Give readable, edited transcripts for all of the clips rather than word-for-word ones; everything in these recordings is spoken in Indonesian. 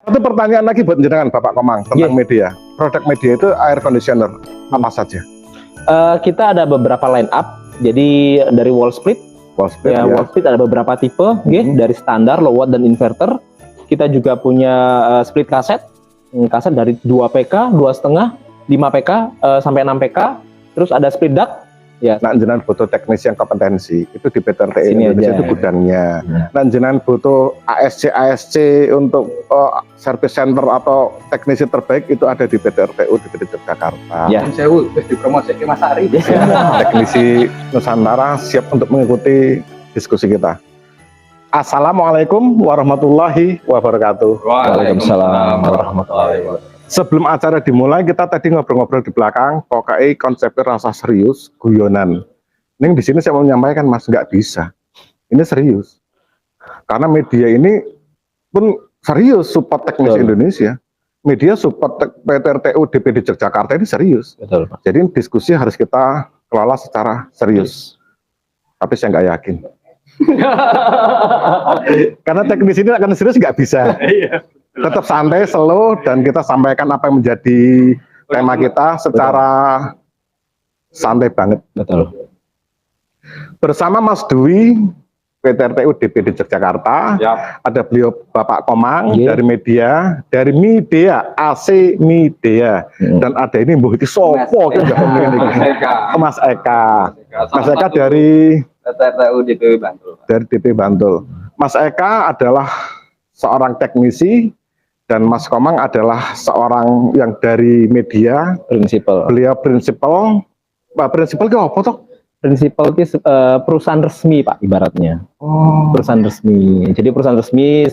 Satu pertanyaan lagi buat jenengan Bapak Komang tentang media. Produk media itu air conditioner apa saja? Kita ada beberapa line up. Jadi dari wall split wall split ada beberapa tipe, dari standar, low watt dan inverter. Kita juga punya split kaset dari 2 PK, 2,5, 5 PK sampai 6 PK. Terus ada split duct. Ya. Nah, jenengan butuh teknis yang kompetensi itu di PT RTU Indonesia itu gudangnya. Nah, jenengan butuh ASC untuk service center atau teknisi terbaik itu ada di PT RTU di PT Yogyakarta. Ya. Saya di promosi Mas Ari. Teknisi Nusantara siap untuk mengikuti diskusi kita. Assalamualaikum warahmatullahi wabarakatuh. Waalaikumsalam warahmatullahi wabarakatuh. Sebelum acara dimulai, kita tadi ngobrol-ngobrol di belakang, pokoknya konsepnya rasa serius, guyonan. Ini di sini saya mau menyampaikan, Mas, nggak bisa. Ini serius. Karena media ini pun serius support teknis Indonesia. Media support PT RTU DPD Yogyakarta ini serius. Betul, Pak. Jadi diskusi harus kita kelola secara serius. Tapi saya nggak yakin. Karena teknis ini akan serius nggak bisa. Tetap santai, slow, dan kita sampaikan apa yang menjadi tema kita secara santai banget. Betul. Bersama Mas Dwi, PT RTU DPD Yogyakarta, ada beliau Bapak Komang dari media, AC Media, dan ada ini Mbah iki sopo ki Mas Eka. Mas Eka dari PT RTU DPW Bantul. Dari DPW Bantul. Mas Eka adalah seorang teknisi. Dan Mas Komang adalah seorang yang dari media, prinsipal. Beliau prinsipal. Prinsipal itu apa toh? Prinsipal itu perusahaan resmi, Pak, ibaratnya. Perusahaan resmi. Jadi perusahaan resmi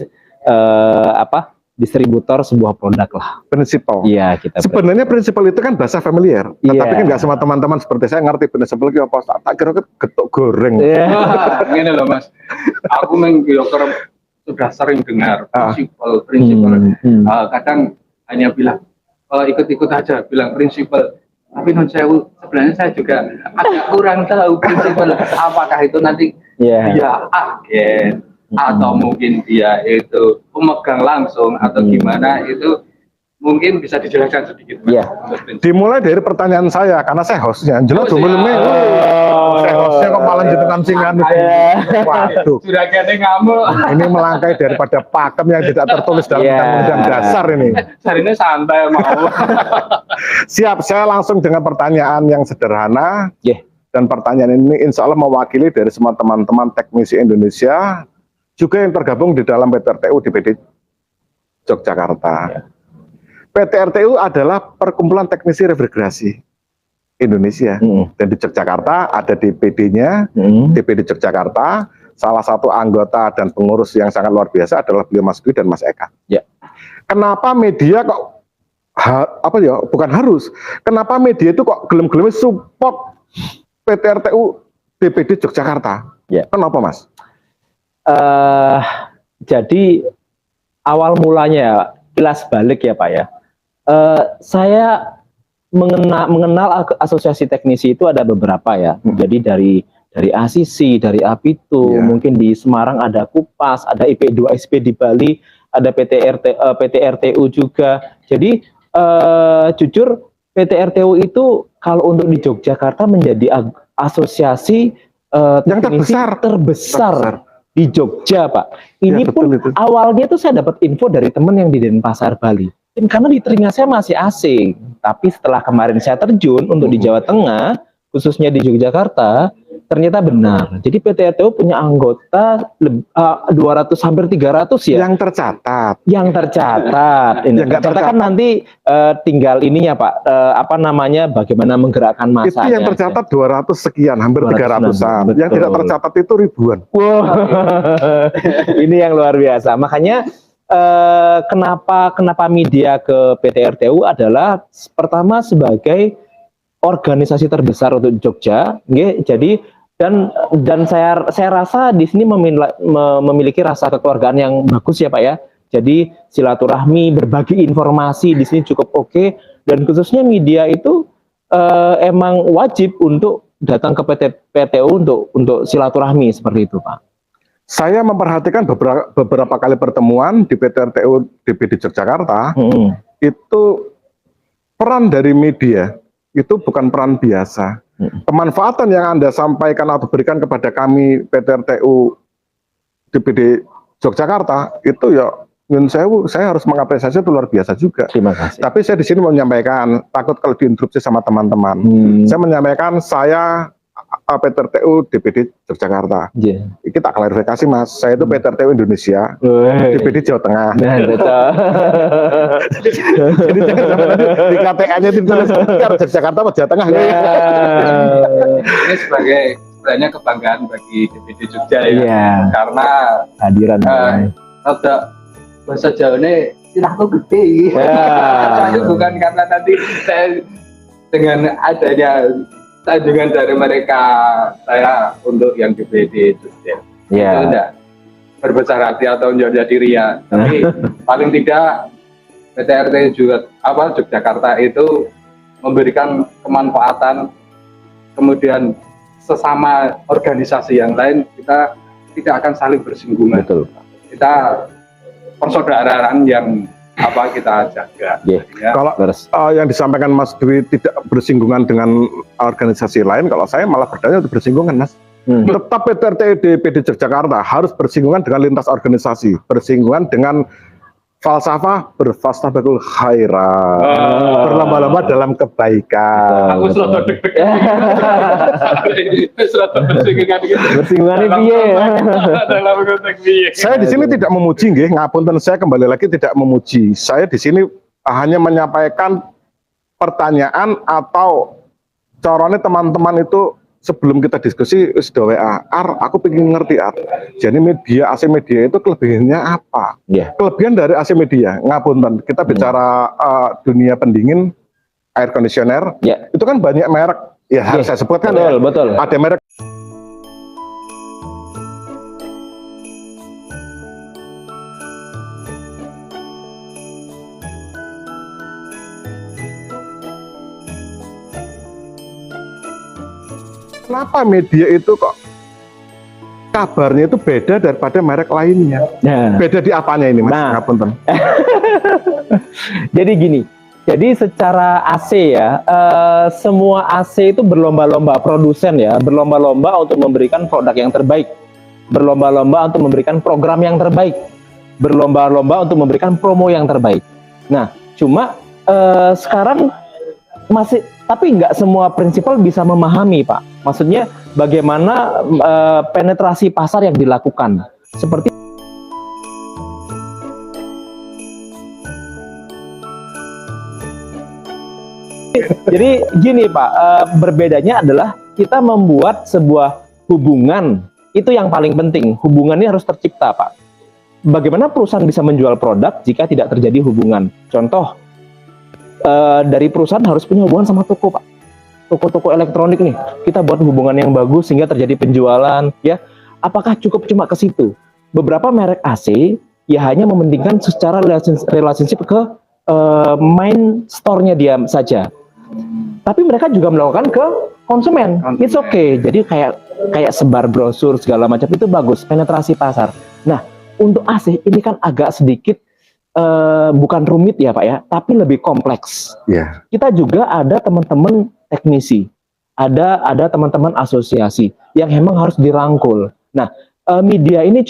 distributor sebuah produk lah. Prinsipal. Iya, kita. Sebenarnya prinsipal itu kan bahasa familiar. Tetapi kan nggak semua teman-teman seperti saya ngerti prinsipal itu apa. Tak kira getuk goreng. Ini loh, Mas. Aku sudah sering dengar prinsipal. Kadang hanya bilang ikut-ikut aja, bilang prinsipal. Tapi sebenarnya saya juga agak kurang tahu prinsipal. Apakah itu nanti dia agen atau mungkin dia itu pemegang langsung atau gimana, itu mungkin bisa dijelaskan sedikit. Dimulai dari pertanyaan saya karena saya hostnya. Jelas saya hostnya kok malah jenengan singan. Waduh. Sudah kayaknya ngamuk. Ini melangkai daripada pakem yang tidak tertulis dalam undang-undang dasar ini. Hari ini santai mau. Siap, saya langsung dengan pertanyaan yang sederhana. Dan pertanyaan ini insya Allah mewakili dari semua teman-teman teknisi Indonesia juga yang tergabung di dalam PT RTU DPD Yogyakarta. PT RTU adalah perkumpulan teknisi refrigerasi Indonesia. Dan di Yogyakarta ada DPD-nya, DPD Yogyakarta. Salah satu anggota dan pengurus yang sangat luar biasa adalah beliau Mas Dwi dan Mas Eka. Kenapa media kok bukan harus? Kenapa media itu kok gelem-gelem support PT RTU DPD Yogyakarta? Kenapa, Mas? Jadi awal mulanya kilas balik ya, Pak ya. Saya mengenal asosiasi teknisi itu ada beberapa ya. Jadi dari ACC, dari APITU, mungkin di Semarang ada KUPAS, ada IP2SP di Bali, ada PT RTU juga. Jadi jujur PT RTU itu kalau untuk di Yogyakarta menjadi asosiasi yang terbesar di Jogja, Pak. Ini pun awalnya tuh saya dapat info dari teman yang di Denpasar, Bali. Dan karena di telinga saya masih asing, tapi setelah kemarin saya terjun untuk di Jawa Tengah, khususnya di Yogyakarta, ternyata benar. Jadi PT RTU punya anggota 200 hampir 300 ya. Yang tercatat. Ini tercatat kan nanti tinggal ininya, Pak. Bagaimana menggerakkan massa. Itu yang tercatat 200 sekian, hampir 300-an. Yang tidak tercatat itu ribuan. Ini yang luar biasa. Makanya kenapa media ke PT RTU adalah pertama sebagai organisasi terbesar untuk Jogja, jadi dan saya rasa di sini memiliki rasa kekeluargaan yang bagus ya, Pak ya. Jadi silaturahmi, berbagi informasi di sini cukup oke, dan khususnya media itu emang wajib untuk datang ke PT RTU untuk silaturahmi seperti itu, Pak. Saya memperhatikan beberapa kali pertemuan di PT RTU DPD Yogyakarta, itu peran dari media itu bukan peran biasa. Kemanfaatan yang Anda sampaikan atau berikan kepada kami PT RTU DPD Yogyakarta itu ya nyun sewu, saya harus mengapresiasi itu luar biasa juga. Terima kasih. Tapi saya di sini mau menyampaikan, takut kalau diinterupsi sama teman-teman. Saya menyampaikan saya PT RTU DPD Yogyakarta. Kita klarifikasi Mas, saya itu PT RTU Indonesia, DPD Jawa Tengah. Jadi jangan sampai nanti di KTA-nya ditulis Yogyakarta atau Jawa Tengah. Ini sebenarnya kebanggaan bagi DPD Jogja ya, karena hadiran. Ada bahasa Jawa ini silahku gede. Bukan karena nanti saya dengan adanya sanjungan dari mereka, saya untuk yang DPD Jogja itu enggak berbesar hati atau menjadi ria, tapi paling tidak PT RT juga Yogyakarta itu memberikan kemanfaatan, kemudian sesama organisasi yang lain kita tidak akan saling bersinggungan. Betul. Kita persaudaraan yang kita jaga. Kalau yang disampaikan Mas Dwi tidak bersinggungan dengan organisasi lain, kalau saya malah berdaya untuk bersinggungan, Mas. Tetap PT RTU DPD Yogyakarta harus bersinggungan dengan lintas organisasi, bersinggungan dengan falsafah berfastabakul khairat, berlomba-lomba dalam kebaikan. Aku selalu deg-degan. Bersinggungan piye? Dalam konteks piye? Saya di sini tidak memuji, nggih, ngapunten, saya kembali lagi tidak memuji. Saya di sini hanya menyampaikan pertanyaan atau caranya teman-teman itu sebelum kita diskusi sudah WA, aku pengen ngerti jadi media AC media itu kelebihannya apa? Kelebihan dari AC media, ngapunten, kita bicara dunia pendingin, air conditioner, itu kan banyak merek, harus saya sebutkan. Betul. Ada merek. Kenapa media itu kok kabarnya itu beda daripada merek lainnya? Beda di apanya ini, Mas? Ngapunten. Jadi gini, jadi secara AC ya, semua AC itu berlomba-lomba, produsen ya, berlomba-lomba untuk memberikan produk yang terbaik, berlomba-lomba untuk memberikan program yang terbaik, berlomba-lomba untuk memberikan promo yang terbaik. Nah, cuma sekarang masih, tapi nggak semua prinsipal bisa memahami, Pak. Maksudnya bagaimana penetrasi pasar yang dilakukan. Seperti jadi gini Pak, berbedanya adalah kita membuat sebuah hubungan, itu yang paling penting. Hubungannya harus tercipta, Pak. Bagaimana perusahaan bisa menjual produk jika tidak terjadi hubungan? Contoh, dari perusahaan harus punya hubungan sama toko, Pak. Toko-toko elektronik nih, kita buat hubungan yang bagus sehingga terjadi penjualan, ya. Apakah cukup cuma ke situ? Beberapa merek AC ya hanya mementingkan secara relationship ke main store-nya dia saja. Tapi mereka juga melakukan ke konsumen. It's okay. Jadi kayak sebar brosur segala macam itu bagus, penetrasi pasar. Nah, untuk AC ini kan agak sedikit bukan rumit ya Pak ya, tapi lebih kompleks. Kita juga ada teman-teman teknisi, ada teman-teman asosiasi yang memang harus dirangkul. Nah, media ini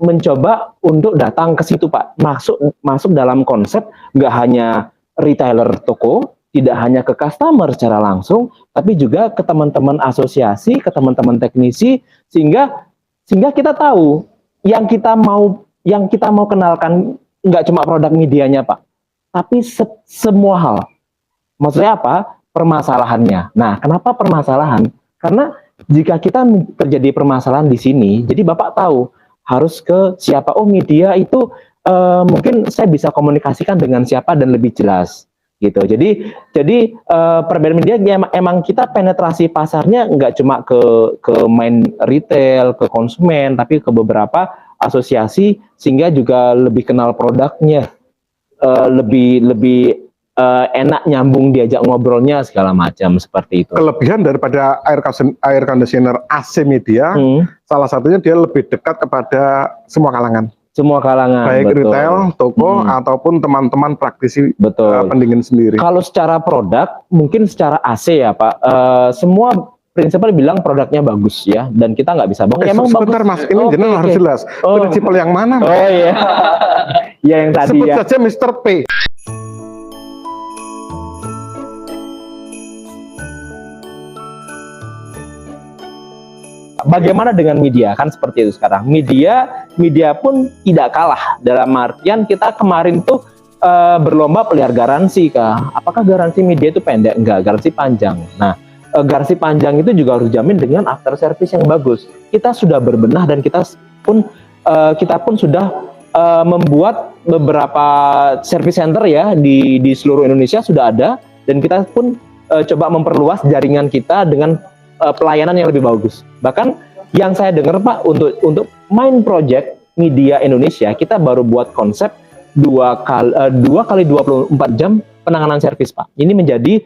mencoba untuk datang ke situ Pak, masuk dalam konsep nggak hanya retailer toko, tidak hanya ke customer secara langsung, tapi juga ke teman-teman asosiasi, ke teman-teman teknisi, sehingga kita tahu yang kita mau kenalkan nggak cuma produk medianya Pak, tapi semua hal. Maksudnya apa? Permasalahannya. Nah, kenapa permasalahan? Karena jika kita terjadi permasalahan di sini, jadi Bapak tahu harus ke siapa. Oh, media itu mungkin saya bisa komunikasikan dengan siapa dan lebih jelas gitu. Jadi perbedaan media emang kita penetrasi pasarnya nggak cuma ke main retail, ke konsumen, tapi ke beberapa asosiasi sehingga juga lebih kenal produknya, lebih enak nyambung diajak ngobrolnya segala macam seperti itu. Kelebihan daripada air conditioner AC Media, salah satunya dia lebih dekat kepada semua kalangan. Semua kalangan, baik betul. Retail, toko, ataupun teman-teman praktisi pendingin sendiri. Kalau secara produk, mungkin secara AC ya Pak, semua prinsipal bilang produknya bagus ya, dan kita nggak bisa bohong. Emang sebentar bagus. Mas, ini jenengan harus jelas. Prinsipal yang mana? Mas? Oh iya, ya yang tadi sebut ya. saja Mr. P. Bagaimana dengan media? Kan seperti itu sekarang. Media pun tidak kalah. Dalam artian kita kemarin tuh berlomba pelihara garansi kah? Apakah garansi media itu pendek? Enggak, garansi panjang. Nah, garansi panjang itu juga harus dijamin dengan after service yang bagus. Kita sudah berbenah dan kita pun sudah membuat beberapa service center ya di seluruh Indonesia sudah ada, dan kita pun coba memperluas jaringan kita dengan pelayanan yang lebih bagus. Bahkan yang saya dengar Pak, untuk main project media Indonesia, kita baru buat konsep 2 kali 24 jam penanganan servis Pak. Ini menjadi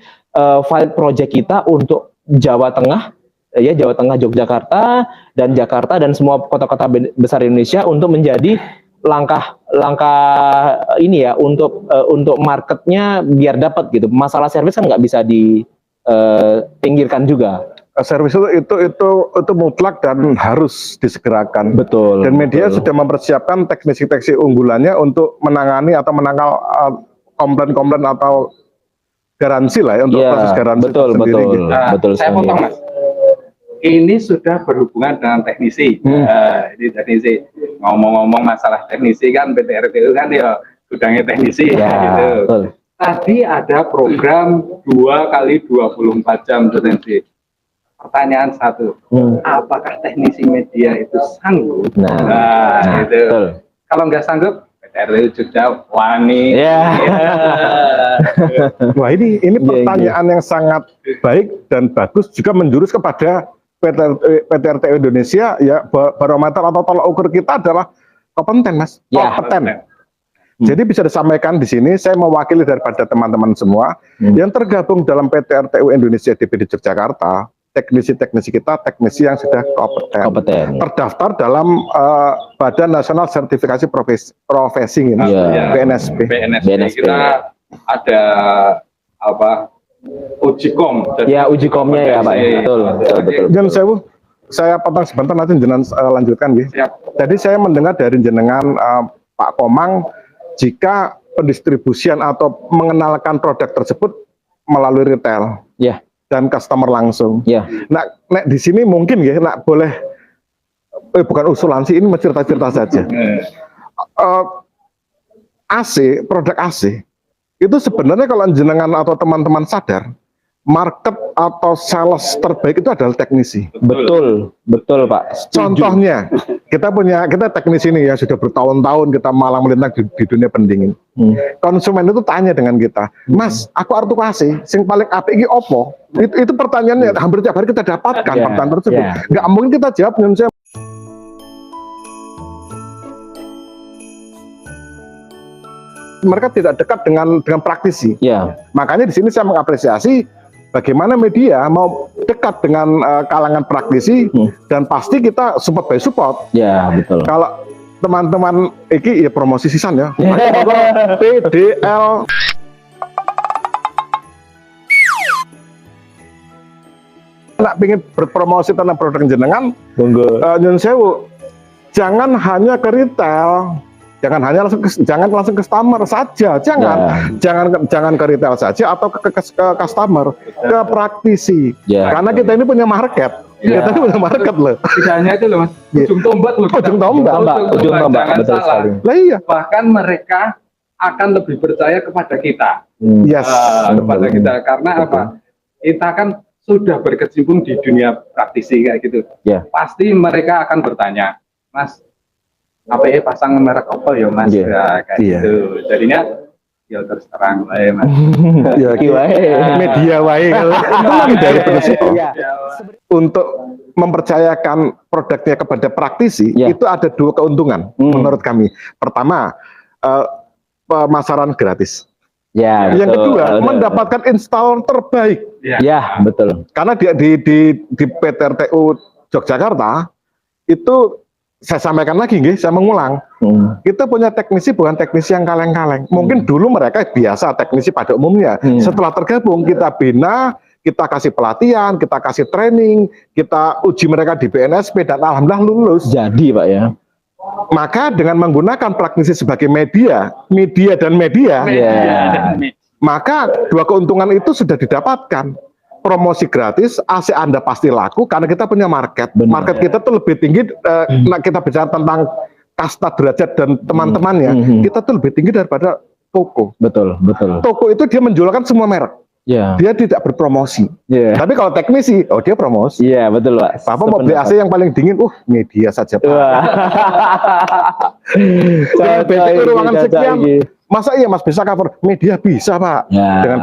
file project kita untuk Jawa Tengah, ya Jawa Tengah, Yogyakarta dan semua kota-kota besar Indonesia, untuk menjadi langkah ini ya untuk marketnya biar dapat gitu. Masalah servis kan nggak bisa dipinggirkan juga. Servis itu mutlak dan harus disegerakan. Betul. Dan media sudah mempersiapkan teknisi-teknisi unggulannya untuk menangani atau menangkal komplain-komplain atau garansi lah ya, untuk proses garansi betul, sendiri. Betul, gitu. betul. Saya potong Mas. Ini sudah berhubungan dengan teknisi. Ini teknisi. Ngomong-ngomong masalah teknisi kan, PT RTU kan ya gudangnya teknisi ya, gitu. Betul. Tadi ada program 2 kali 24 jam teknisi. Pertanyaan satu, apakah teknisi media itu sanggup? Nah itu. Betul. Kalau nggak sanggup, PT RTU Jogja wani. Wah, ini pertanyaan yang sangat baik dan bagus, juga menjurus kepada PT RTU Indonesia ya. Barometer atau tolak ukur kita adalah kompeten Mas, kompeten. Jadi bisa disampaikan di sini, saya mewakili daripada teman-teman semua yang tergabung dalam PT RTU Indonesia DPD Yogyakarta. Teknisi-teknisi kita, teknisi yang sudah kompeten. Terdaftar dalam Badan Nasional Sertifikasi Profesi ini, BNSP. Kita ada apa? Ujikom. Ya, ujikomnya ya Pak. Betul. Jangan saya potong sebentar, nanti jenengan lanjutkan gitu. Jadi saya mendengar dari jenengan Pak Komang, jika pendistribusian atau mengenalkan produk tersebut melalui retail. Ya. Dan customer langsung. Ya. Nah, di sini mungkin ya, boleh bukan usulan sih, ini cerita-cerita saja. AC, produk AC itu sebenarnya kalau jenengan atau teman-teman sadar, market atau sales terbaik itu adalah teknisi. Betul Pak. Contohnya, kita teknisi ini ya sudah bertahun-tahun kita malang melintang di dunia pendingin. Konsumen itu tanya dengan kita, Mas, aku arep tuku AC, sing paling apik iki opo? Itu pertanyaannya hampir tiap hari kita dapatkan pertanyaan tersebut. Nggak mungkin kita jawab dengan mereka tidak dekat dengan praktisi. Makanya di sini saya mengapresiasi bagaimana media mau dekat dengan kalangan praktisi, dan pasti kita support by support. Ya, betul. Kalau teman-teman iki ya promosi sisan ya. PDL nak pengen berpromosi tentang produk jenengan, nyun sewu, jangan hanya ke retail. Jangan langsung ke customer saja, jangan ke retail saja atau ke customer, ke praktisi. Karena kita ini punya market. Kita ini punya market loh. Tidak hanya itu loh Mas, ujung tombak loh. Ujung tombak. Betul sekali. Lah iya. Bahkan mereka akan lebih percaya kepada kita. Kepada kita, karena apa? Kita kan sudah berkecimpung di dunia praktisi kayak gitu. Pasti mereka akan bertanya, Mas, apa ya pasang merek apa ya Mas? Kayak gitu. Jadinya ya terus terang lah ya Mas. Media wae. Itu lagi dari prinsip. Untuk mempercayakan produknya kepada praktisi, itu ada 2 keuntungan menurut kami. Pertama, pemasaran gratis. Ya, Yang betul, kedua, betul. mendapatkan installer terbaik. Ya, betul. Karena di PT RTU Yogyakarta itu saya sampaikan lagi, saya mengulang. Kita punya teknisi bukan teknisi yang kaleng-kaleng. Mungkin dulu mereka biasa teknisi pada umumnya. Setelah tergabung kita bina, kita kasih pelatihan, kita kasih training, kita uji mereka di BNSP dan alhamdulillah lulus. Jadi Pak ya. Maka dengan menggunakan praktisi sebagai media dan media, maka dua keuntungan itu sudah didapatkan. Promosi gratis, AC Anda pasti laku karena kita punya market. Benar, market kita tuh lebih tinggi, kita bicara tentang kasta derajat dan teman-temannya, kita tuh lebih tinggi daripada toko. Betul. Toko itu dia menjualkan semua merek. Dia tidak berpromosi. Tapi kalau teknisi, dia promosi. Iya, betul Pak. Bapak mau beli AC yang paling dingin, media saja Pak. Dengan ruangan sekian, masa iya Mas bisa cover? Media bisa Pak. Dengan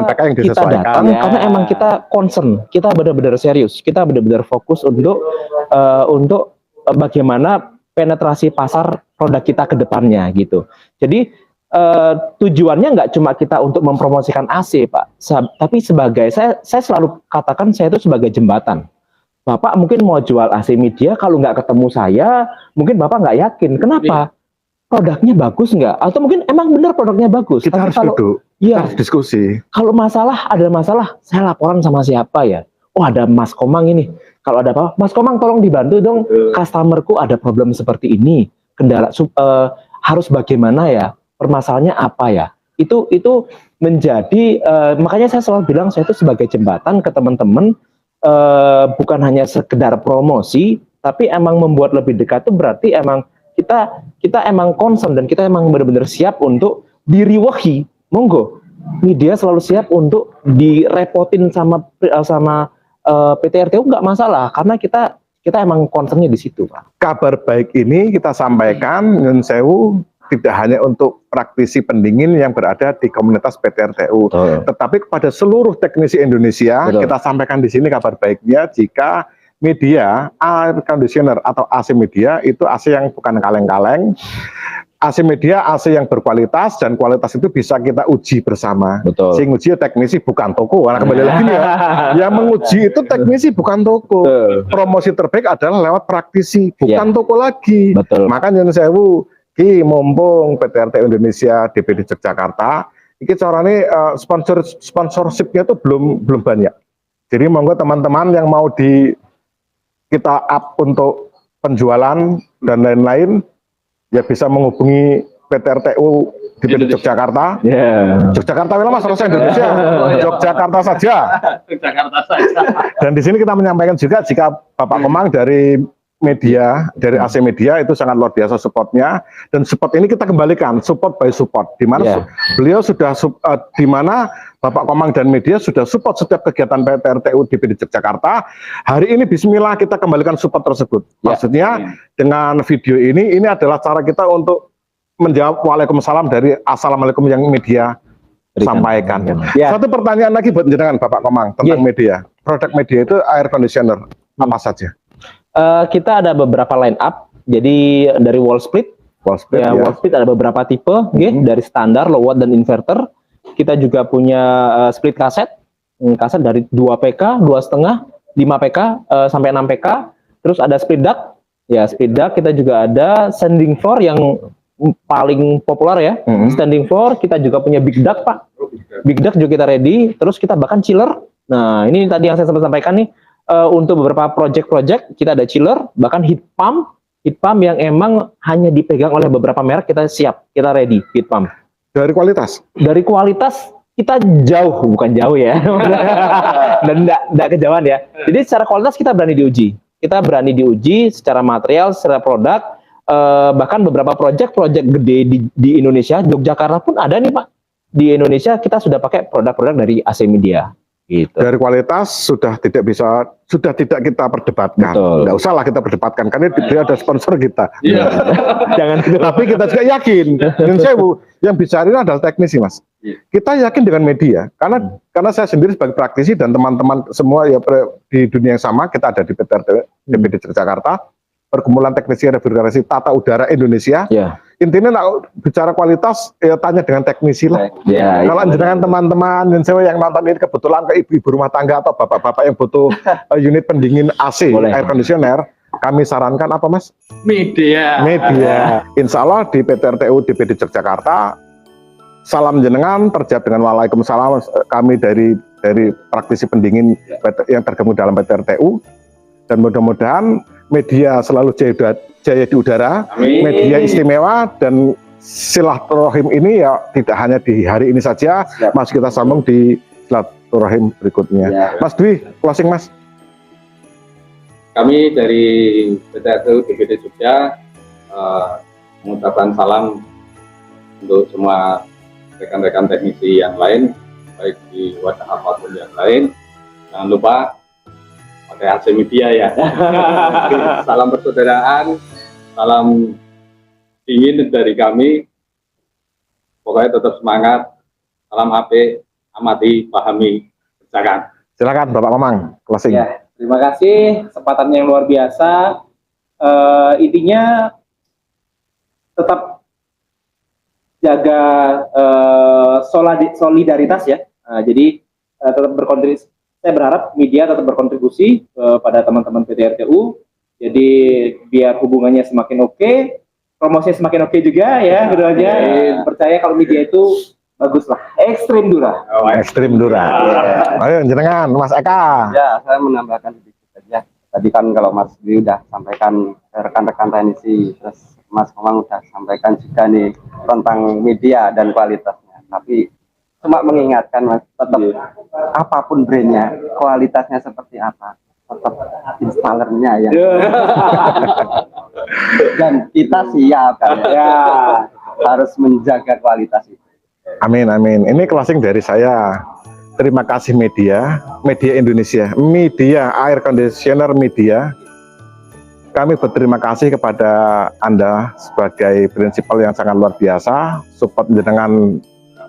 PK yang disesuaikan. Kita datang, karena emang kita concern, kita benar-benar serius, kita benar-benar fokus untuk bagaimana penetrasi pasar produk kita ke depannya gitu. Jadi tujuannya nggak cuma kita untuk mempromosikan AC Pak, tapi sebagai saya selalu katakan saya itu sebagai jembatan. Bapak mungkin mau jual AC media, kalau nggak ketemu saya, mungkin Bapak nggak yakin. Kenapa? Produknya bagus nggak? Atau mungkin emang benar produknya bagus. Kita harus duduk, kita harus diskusi. Kalau ada masalah, saya laporan sama siapa ya? Oh ada Mas Komang ini. Kalau ada apa, Mas Komang tolong dibantu dong. Customerku ada problem seperti ini. Kendala harus bagaimana ya? Permasalahannya apa ya? Itu menjadi makanya saya selalu bilang saya itu sebagai jembatan ke teman-teman, bukan hanya sekedar promosi, tapi emang membuat lebih dekat itu berarti emang kita emang concern dan kita emang benar-benar siap untuk diriwahi. Monggo, media selalu siap untuk direpotin sama PT RTU nggak masalah karena kita emang concernnya di situ Pak. Kabar baik ini kita sampaikan Nyun Sewu tidak hanya untuk praktisi pendingin yang berada di komunitas PT RTU, tetapi kepada seluruh teknisi Indonesia. Kita sampaikan di sini kabar baiknya jika media air conditioner atau AC media itu AC yang bukan kaleng-kaleng, AC media AC yang berkualitas dan kualitas itu bisa kita uji bersama. Sing uji teknisi bukan toko. Karena kembali lagi nih yang menguji itu teknisi bukan toko. Promosi terbaik adalah lewat praktisi, bukan toko lagi. Makanya Nyun Sewu mumpung PT RTU Indonesia DPD Yogyakarta, ini caranya sponsorshipnya itu belum banyak. Jadi monggo teman-teman yang mau kita up untuk penjualan dan lain-lain, ya bisa menghubungi PT RTU DPD Yogyakarta. Yogyakarta wilayah Mas harusnya Indonesia. Yogyakarta saja. Dan di sini kita menyampaikan juga jika Bapak Komang dari media, dari AC Media itu sangat luar biasa supportnya, dan support ini kita kembalikan support by support, di mana beliau sudah di mana Bapak Komang dan media sudah support setiap kegiatan PT RTU DPD Yogyakarta. Hari ini Bismillah kita kembalikan support tersebut. Maksudnya dengan video ini adalah cara kita untuk menjawab Waalaikumsalam dari Assalamualaikum yang media sampaikan. Satu pertanyaan lagi buat jenengan Bapak Komang tentang media. Produk media itu air conditioner apa saja? Kita ada beberapa line up, jadi dari wall split wall split ada beberapa tipe, dari standar, low watt dan inverter. Kita juga punya split kaset dari 2 PK, 2,5, 5 PK sampai 6 PK. Terus ada split duct, split duct. Kita juga ada standing floor yang paling populer standing floor. Kita juga punya big duct Pak, big duct juga kita ready. Terus kita bahkan chiller. Nah ini tadi yang saya sempat sampaikan nih. Untuk beberapa project kita ada chiller, bahkan heat pump yang emang hanya dipegang oleh beberapa merek, kita siap, kita ready heat pump. Dari kualitas kita bukan jauh ya, dan enggak kejauhan ya. Jadi secara kualitas kita berani diuji secara material, secara produk, bahkan beberapa project gede di Indonesia, Yogyakarta pun ada nih Pak. Di Indonesia kita sudah pakai produk-produk dari AC Media. Gitu. Dari kualitas sudah tidak kita perdebatkan. Nggak usah lah kita perdebatkan karena dia ada sponsor kita. Jangan gitu. Tapi kita juga yakin. Yang bicara ini adalah teknisi Mas. Kita yakin dengan media karena saya sendiri sebagai praktisi dan teman-teman semua ya di dunia yang sama, kita ada di PT RTU DPD Yogyakarta. Perkumpulan Teknisi Refrigerasi Tata Udara Indonesia. Ya. Intinya nak bicara kualitas, ya tanya dengan teknisi lah. Ya, Kalau jenengan teman-teman yang nonton ini kebetulan ke ibu-ibu rumah tangga atau bapak-bapak yang butuh unit pendingin AC, boleh. air conditioner, kami sarankan apa Mas? Media. Insya Allah di PT RTU DPD Yogyakarta, salam jenengan terjawab dengan waalaikumsalam. Kami dari praktisi pendingin yang tergabung dalam PT RTU, dan mudah-mudahan media selalu jaya di udara. Amin. Media istimewa, dan silaturahim ini ya tidak hanya di hari ini saja. Siap. Mas, kita sambung di silaturahim berikutnya. Ya. Mas Dwi, closing Mas. Kami dari PT RTU DPD Jogja mengucapkan salam untuk semua rekan-rekan teknisi yang lain, baik di wadah apapun yang lain. Jangan lupa pakai AC Media ya. Salam persaudaraan, salam dingin dari kami. Pokoknya tetap semangat. Salam HP, amati, pahami, kerjakan. Silakan Bapak Mamang, closing. Ya, terima kasih kesempatannya yang luar biasa. Intinya tetap jaga solidaritas ya. Jadi tetap berkontribusi. Saya berharap media tetap berkontribusi pada teman-teman PT RTU. Jadi biar hubungannya semakin oke, promosinya semakin oke juga ya, gitu aja. Percaya kalau media itu bagus lah, ekstrim dura. Ekstrim dura. Ayo jenengan Mas Eka. Ya, saya menambahkan sedikit saja. Tadi kan kalau Mas Dwi udah sampaikan ke rekan-rekan teknisi, terus Mas Komang udah sampaikan juga nih tentang media dan kualitasnya. Tapi cuma mengingatkan Mas, tetap apapun brandnya, kualitasnya seperti apa, tetap installernya ya. Dan kita siap ya, harus menjaga kualitas itu. Amin, amin. Ini closing dari saya. Terima kasih media Indonesia, media air conditioner media. Kami berterima kasih kepada Anda sebagai prinsipal yang sangat luar biasa, support dengan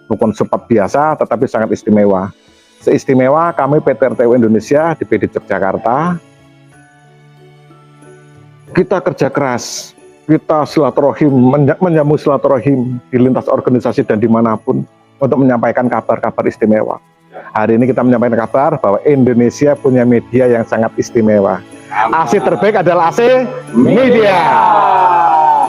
bukan support biasa, tetapi sangat istimewa. Seistimewa kami PT RTU Indonesia di PD Yogyakarta, kita kerja keras, kita silaturahim, menyambung silaturahim di lintas organisasi dan dimanapun untuk menyampaikan kabar-kabar istimewa. Hari ini kita menyampaikan kabar bahwa Indonesia punya media yang sangat istimewa. AC terbaik adalah AC Media.